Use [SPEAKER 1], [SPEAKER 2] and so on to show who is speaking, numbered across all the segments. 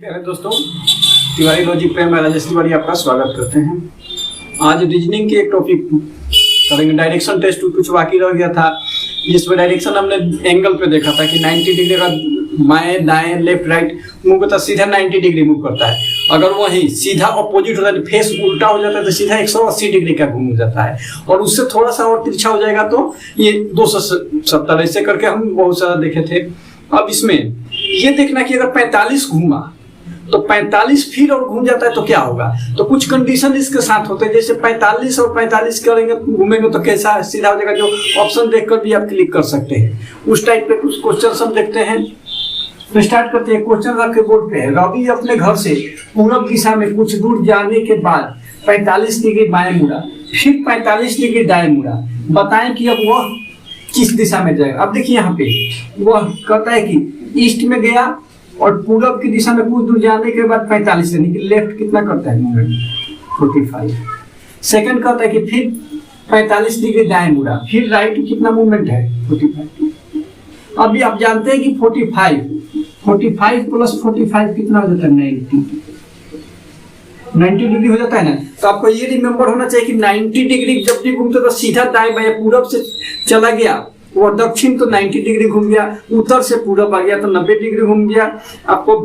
[SPEAKER 1] Hello दोस्तों, Tiwari logic पे मैं राजेश तिवारी आपका स्वागत करते हैं। आज रीजनिंग के एक टॉपिक करेंगे। डायरेक्शन टेस्ट कुछ बाकी रह गया था, जिसमें डायरेक्शन हमने एंगल पे देखा था कि 90 डिग्री का बाएं दाएं लेफ्ट राइट मूव करता है, सीधा 90 डिग्री मूव करता है। अगर वही सीधा अपोजिट होता है, फेस उल्टा हो जाता है तो सीधा 180 डिग्री का घूम जाता है, और उससे थोड़ा सा और तिरछा हो जाएगा तो ये 270। ऐसे करके हम बहुत सारा देखे थे। अब इसमें ये देखना कि अगर 45 घूमा तो 45 फिर और घूम जाता है तो क्या होगा। तो कुछ कंडीशन इसके साथ होते हैं, जैसे 45 और 45 करेंगे घूमेंगे तो कैसा सीधा हो जाएगा, जो ऑप्शन देखकर भी आप क्लिक कर सकते हैं। उस टाइप पे कुछ क्वेश्चन हम देखते हैं। तो स्टार्ट करते हैं। क्वेश्चन आपके बोर्ड पे है। रवि अपने घर से पूरब दिशा में कुछ दूर जाने के बाद 45 डिग्री बाएं मुड़ा, फिर 45 डिग्री दाएं मुड़ा। बताएं कि अब वह किस दिशा में जाएगा। अब देखिए यहाँ पे वह कहता है कि ईस्ट में गया और पूरब की दिशा में कुछ दूर जाने के बाद 45 यानी कि लेफ्ट कितना करता है मूवमेंट 45। सेकंड कहता है कि फिर 45 डिग्री दाएं मुड़ा, फिर राइट कितना मूवमेंट है 45। अभी आप जानते हैं कि 45 प्लस 45 कितना हो जाता है 90 डिग्री हो जाता है ना। तो आपको ये रिमेम्बर होना चाहिए कि 90 डिग्री जब भी घूमते तो सीधा दाएं बाएं, पूरब से चला गया वो दक्षिण तो 90 डिग्री घूम गया, उत्तर से पूरब आ गया तो 90 डिग्री घूम गया। आपको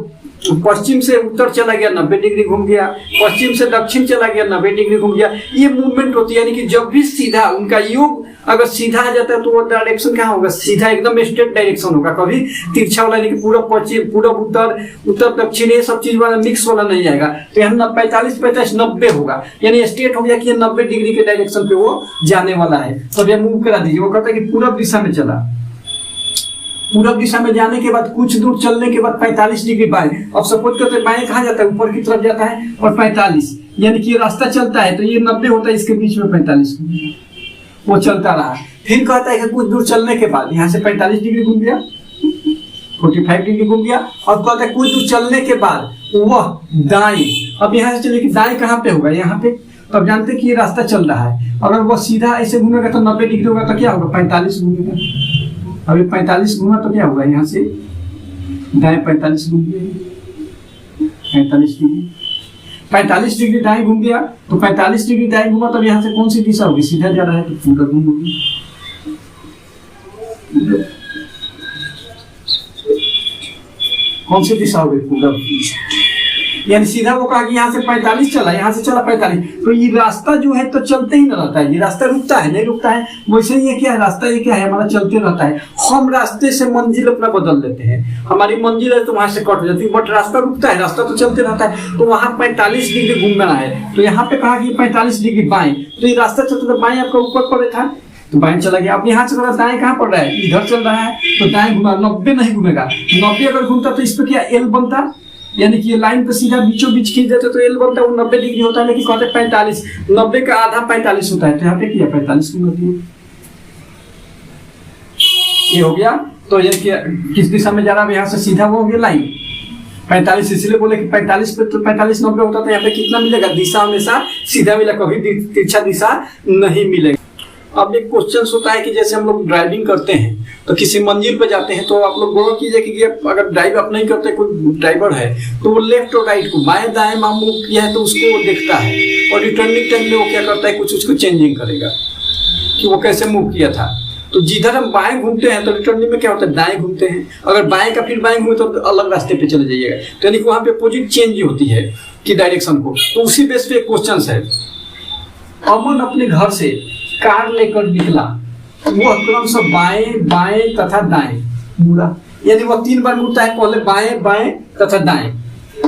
[SPEAKER 1] पश्चिम से उत्तर चला गया 90 डिग्री घूम गया, पश्चिम से दक्षिण चला गया 90 डिग्री घूम गया। ये मूवमेंट होती है, यानी कि जब भी सीधा उनका योग अगर सीधा आ जाता है तो वो डायरेक्शन क्या होगा, सीधा एकदम स्ट्रेट डायरेक्शन होगा। कभी तिरछा वाला यानी कि पूरब पश्चिम, पूरब उत्तर दक्षिण ये सब चीज वाला मिक्स वाला नहीं आएगा। तो यहाँ 45 90 होगा, यानी स्ट्रेट हो गया कि 90 डिग्री के डायरेक्शन पे वो जाने वाला है। तो ये मूव करा दीजिए। वो कहता है कि पूरब दिशा में चला, पूरब दिशा में जाने के बाद कुछ दूर चलने के बाद 45 डिग्री बाएं। अब सपोज करते हैं बाएं कहाँ जाता है, ऊपर की तरफ जाता है, और 45 यानी कि रास्ता चलता है तो ये 90 होता है, इसके बीच में 45 वो चलता रहा। फिर कहता है कि कुछ दूर चलने के बाद यहाँ से 45 डिग्री घूम गया, 45 डिग्री घूम गया। और कहता है कुछ दूर चलने के बाद वह दाएं, अब यहाँ से चले कि दाएं कहाँ पे होगा, यहाँ पे। तो अब जानते हैं कि ये रास्ता चल रहा है, अगर वह सीधा ऐसे घूमेगा तो 90 डिग्री होगा, तो क्या होगा 45 घूमेगा। अभी 45 घूमा तो क्या होगा, यहाँ से दाएं 45 घूम गया, 45 डिग्री दाएं घूम गया। तो 45 डिग्री दाएं घूमा तब यहाँ से कौन सी दिशा होगी, सीधा जा रहा है तो पूरब घूमेगी। कौन सी दिशा होगी, पूरब। यानी सीधा वो कहा कि यहाँ से 45 चला, यहाँ से चला 45, तो ये रास्ता जो है तो चलते ही न रहता है, ये रास्ता रुकता है नहीं रुकता है। वैसे ये क्या है, रास्ता ये क्या है हमारा चलते रहता है। हम रास्ते से मंजिल अपना बदल लेते हैं, हमारी मंजिल है तो वहां से कट जाती है, बट रास्ता रुकता है, रास्ता तो चलते रहता है। तो वहां 45 डिग्री घूमना है, तो यहाँ पे कहा कि 45 डिग्री बाएं, तो ये रास्ता चलते बाएं आपका ऊपर पड़े था तो बाएं चला गया। अब यहाँ चल रहा दाएं कहाँ पड़ रहा है, इधर चल रहा है तो दाएं घुमा, 90 नहीं घूमेगा। 90 अगर घूमता तो इस पर क्या एल बनता, यानी कि ये लाइन पे सीधा बीचों बीच खींच देते तो एल बनता है, वो 90 डिग्री होता है। लेकिन कहते हैं 45, 90 का आधा 45 होता है, तो यहाँ पे किया 45 घुमाती है, ये हो गया। तो ये किस दिशा में जा रहा है, यहाँ से सीधा वो हो गया लाइन 45, इसलिए बोले कि 45 पे तो 45 90 होता था। यहाँ पे कितना मिलेगा, दिशा हमेशा सीधा मिला, कभी तिरछा दिशा नहीं मिलेगा। अब एक क्वेश्चन होता है कि जैसे हम लोग ड्राइविंग करते हैं तो किसी मंजिल पे जाते हैं, तो आप लोग गौर कीजिए कि अगर ड्राइव आप नहीं करते, कोई ड्राइवर है तो वो लेफ्ट और राइट को बाएं दाएं मूव किया है तो उसको वो देखता है, और रिटर्निंग टाइम में वो क्या करता है, कुछ उसको चेंजिंग करेगा कि वो कैसे मूव किया था। तो जिधर हम बाएं घूमते हैं तो रिटर्निंग में क्या होता है, दाएं घूमते हैं। अगर बाएं का फिर बाएं घूमे तो अलग रास्ते पे चले जाइएगा, तो यानी कि वहाँ पे अपोजिट चेंज होती है कि डायरेक्शन को। तो उसी बेस पे एक क्वेश्चन है। अमन अपने घर से कार लेकर निकला, वह क्रमशः बाएं बाएं तथा दाएं मुड़ा, यानी वह 3 बार मुड़ता है, पहले बाएं बाएं तथा दाएं।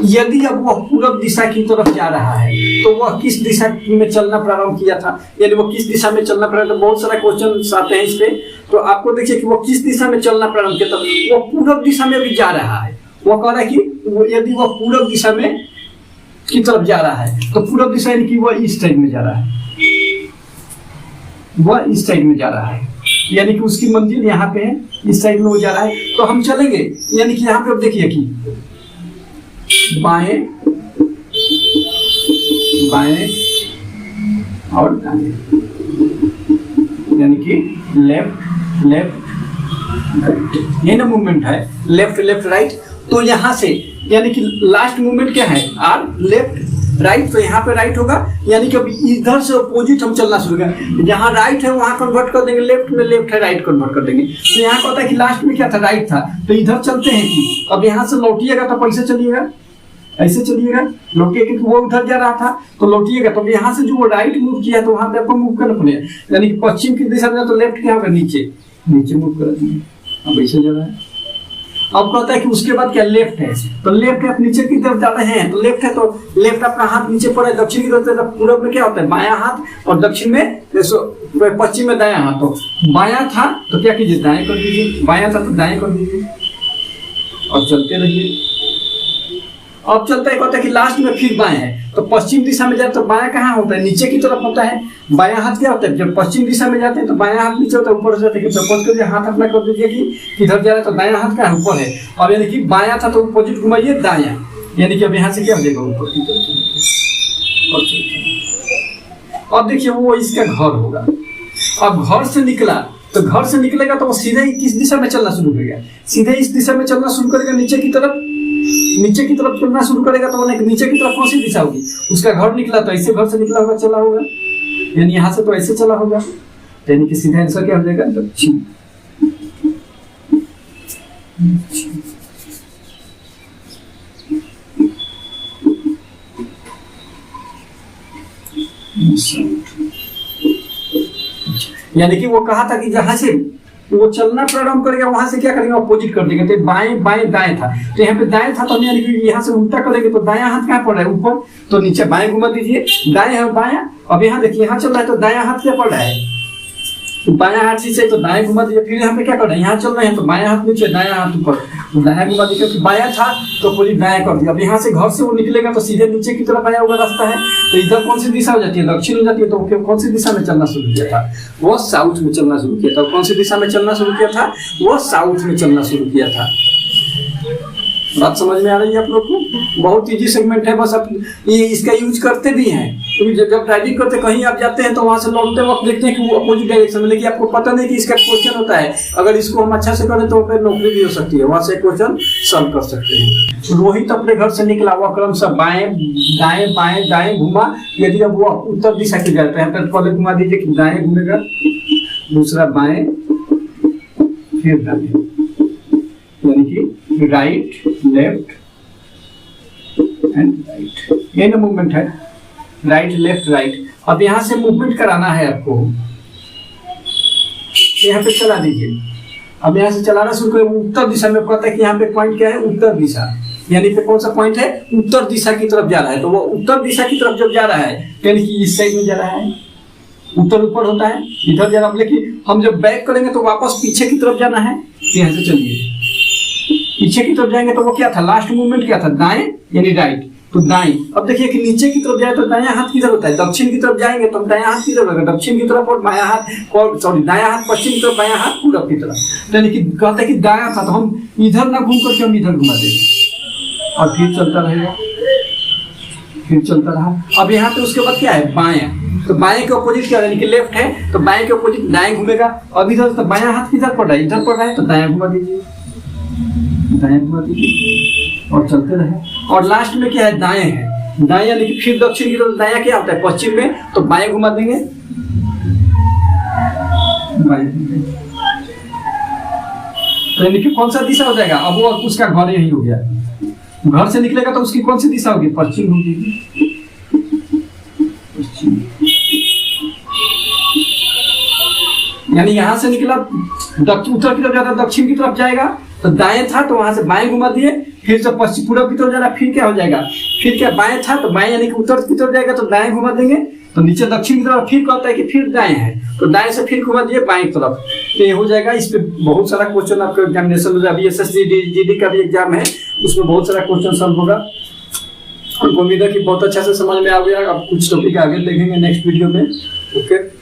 [SPEAKER 1] यदि अब वह पूरब दिशा की तरफ जा रहा है तो वह किस दिशा में चलना प्रारंभ किया था, यानी वह किस दिशा में चलना प्रारंभ। बहुत सारा क्वेश्चन आते हैं इस पे, तो आपको देखिए कि वह किस दिशा में चलना प्रारंभ किया था। वह पूरब दिशा में अभी जा रहा है, वह कह रहा है कि यदि वह पूरब दिशा में की तरफ जा रहा है तो पूरब दिशा यानी कि वह इस साइड में जा रहा है, वह इस साइड में जा रहा है, यानी कि उसकी मंजिल यहाँ पे है, इस साइड में वो जा रहा है। तो हम चलेंगे, यानी कि यहाँ पे अब देखिए कि बाएं बाएं और दाएं, यानी कि लेफ्ट लेफ्ट राइट, ये ना मूवमेंट है लेफ्ट लेफ्ट राइट। तो यहाँ से यानी कि लास्ट मूवमेंट क्या है आर लेफ्ट राइट, तो यहाँ पे राइट होगा, यानी कि अभी इधर से अपोजिट हम चलना शुरू करें, जहाँ राइट है वहाँ कन्वर्ट कर देंगे लेफ्ट में, लेफ्ट है राइट कन्वर्ट कर देंगे। तो यहाँ कहता है कि लास्ट में क्या था राइट था, तो इधर चलते हैं कि अब यहाँ से लौटिएगा तो कैसे चलिएगा, ऐसे चलिएगा, लौटिएगा क्योंकि वो उधर जा रहा था तो लौटिएगा, तो यहाँ से जो वो राइट मूव किया तो वहाँ पे आपको मूव करना पड़ेगा, यानी कि पश्चिम की दिशा में, तो लेफ्ट क्या होगा नीचे, नीचे मूव कर देंगे, अब ऐसे जा रहा है। अब कहता है कि उसके बाद क्या लेफ्ट है, तो लेफ्ट आप नीचे की तरफ जा रहे हैं, तो लेफ्ट है तो लेफ्ट आपका हाथ नीचे पड़ा है, दक्षिण की तरफ पूरब में क्या होता है बायां हाथ, और दक्षिण में पश्चिम में दायां हाथ, तो बायां था तो क्या कीजिए दाएं कर दीजिए, बायां था तो दाएं कर दीजिए और चलते रहिए। अब चलता है कहता है कि लास्ट में फिर बाएं है, तो पश्चिम दिशा में जाए तो बायां कहाँ होता है, नीचे की तरफ होता है, बायां हाथ क्या होता है, जब पश्चिम दिशा में जाते हैं तो बायां हाथ नीचे होता है, ऊपर से जाते हैं। सपोज करिए हाथ अपना कर दीजिए कि इधर जा रहा है तो दायां हाथ का ऊपर है, और यानी कि बायां था तो अपोजिट घुमाइए दायां, यानी कि अब यहाँ से क्या हो जाएगा ऊपर की तरफ। अब देखिए वो इसका घर होगा, अब घर से निकला तो घर से निकलेगा तो वो सीधे ही किस दिशा में चलना शुरू करेगा, सीधे इस दिशा में चलना शुरू करेगा, नीचे की तरफ, नीचे की तरफ चलना शुरू करेगा, तो नीचे की तरफ कौन सी दिशा होगी, उसका घर निकला तो ऐसे घर से निकला होगा, चला होगा, यानी यहाँ से तो ऐसे चला होगा, यानी कि सीधा आंसर क्या हो जाएगा दक्षिण। यानी कि वो कहा था कि जहां से वो चलना प्रारंभ करेगा वहां से क्या करेंगे अपोजिट कर देंगे, तो बाएं बाएं दाएं था, तो यहाँ पे दाएं था तो यानी कि यहाँ से उल्टा करेंगे तो दायां हाथ कहाँ पड़ रहा है ऊपर, तो नीचे बाएं घुमा दीजिए, दाएं है बायां, अब यहाँ देखिए यहाँ चल रहा है तो दायां हाथ क्या पड़ रहा है, बायां हाथ से तो दाएं घुमा दीजिए, फिर यहाँ पे क्या कर रहे हैं यहाँ चल रहे हैं तो बायां हाथ नीचे दायां हाथ ऊपर, दायां घुमा दीजिए, क्योंकि बायां था तो पूरी दाएं कर दिया। अब यहाँ से घर से वो निकलेगा तो सीधे नीचे की तरफ आया हुआ रास्ता है, तो इधर कौन सी दिशा हो जाती है दक्षिण हो जाती है, तो कौन सी दिशा में चलना शुरू किया था, वो साउथ में चलना शुरू किया था। कौन सी दिशा में चलना शुरू किया था, वो साउथ में चलना शुरू किया था। बात समझ में आ रही है आप लोग को, बहुत इजी सेगमेंट है, बस आप ये इसका यूज करते भी हैं, क्योंकि जब ड्राइविंग करते कहीं आप जाते हैं तो वहां से लौटते वक्त देखते हैं कि वो अपोजिट डायरेक्शन में, लेकिन आपको पता नहीं कि इसका क्वेश्चन होता है, अगर इसको हम अच्छा से करें तो फिर नौकरी भी हो सकती है, वहां से क्वेश्चन सॉल्व कर सकते हैं। रोहित अपने घर से निकला, वह क्रम से बाएं दाएं बाएं दाएं घुमा, यदि अब वो उत्तर दिशा की जाता है तो पहले घुमा दीजिए कि दाएं घूमेगा, दूसरा बाएं, फिर दाएं, यानी कि राइट लेफ्ट एंड राइट, ये ना मूवमेंट है राइट लेफ्ट राइट। अब यहाँ से मूवमेंट कराना है आपको, यहाँ पे चला दीजिए, अब यहाँ से चलाना शुरू करें, उत्तर दिशा में पता है कि यहाँ पे पॉइंट क्या है उत्तर दिशा, यानी पे कौन सा पॉइंट है उत्तर दिशा की तरफ जा रहा है, तो वो उत्तर दिशा की तरफ जब जा रहा है यानी कि इस साइड में जा रहा है, उत्तर ऊपर होता है इधर जा रहा है, लेकिन हम जब बैक करेंगे तो वापस पीछे की तरफ जाना है, यहाँ से चलिए पीछे की तरफ जाएंगे तो वो क्या था लास्ट मूवमेंट क्या था दाएं यानी राइट, तो दाएं। अब देखिए कि नीचे की तरफ जाए तो दायां हाथ किधर होता है, दक्षिण की तरफ जाएंगे तो दायां हाथ किधर होगा दक्षिण की तरफ, और बायां हाथ और सॉरी दायां हाथ पश्चिम की तरफ, बायां हाथ पूरब की तरफ, तो यानी कि कहता है कि दायां था तो हम इधर ना घूम करके हम इधर घुमा देंगे और फिर चलता रहेगा, फिर चलता रहा। अब यहाँ पे उसके बाद क्या है बायां, तो बाएं के अपोजिट क्या यानी कि लेफ्ट है तो बाएं के अपोजिट दाएं घूमेगा, अब इधर तो बायां हाथ किधर पड़ रहा है इधर पड़ रहा है तो दायां घुमा दीजिए, दाएं घुमा दीजिए और चलते रहे। और लास्ट में क्या है दाएं है, दाएं यानी कि फिर दक्षिण की तरफ, दायां क्या होता है पश्चिम में, तो बाएं घुमा देंगे, बाएं तो यानी कि कौन सा दिशा हो जाएगा, अब वो उसका घर यही हो गया, घर से निकलेगा तो उसकी कौन सी दिशा होगी पश्चिम होगी, पश्चिम, यानी यहाँ से निकला उत्तर की तरफ जाता दक्षिण की तरफ जाएगा तो दाएं था तो वहां से बाएं घुमा दिए, फिर से पश्चिम पूरब की तरफ जाना, फिर क्या हो जाएगा, फिर क्या बाएं था तो बाएं यानी कि उत्तर की तरफ जाएगा तो दाएं घुमा देंगे, तो नीचे दक्षिण की तरफ फिर कहता है कि फिर दाएं है तो दाएं से फिर घुमा दिए बाएं की तरफ, तो ये हो जाएगा। इस पे बहुत सारा क्वेश्चन आपका एग्जामिनेशन में, अभी एसएससी जीडी का भी एग्जाम है उसमें बहुत सारा क्वेश्चन सॉल्व होगा। हमको उम्मीद है कि बहुत अच्छा से समझ में आ गया। अब कुछ टॉपिक आगे देखेंगे नेक्स्ट वीडियो में। ओके।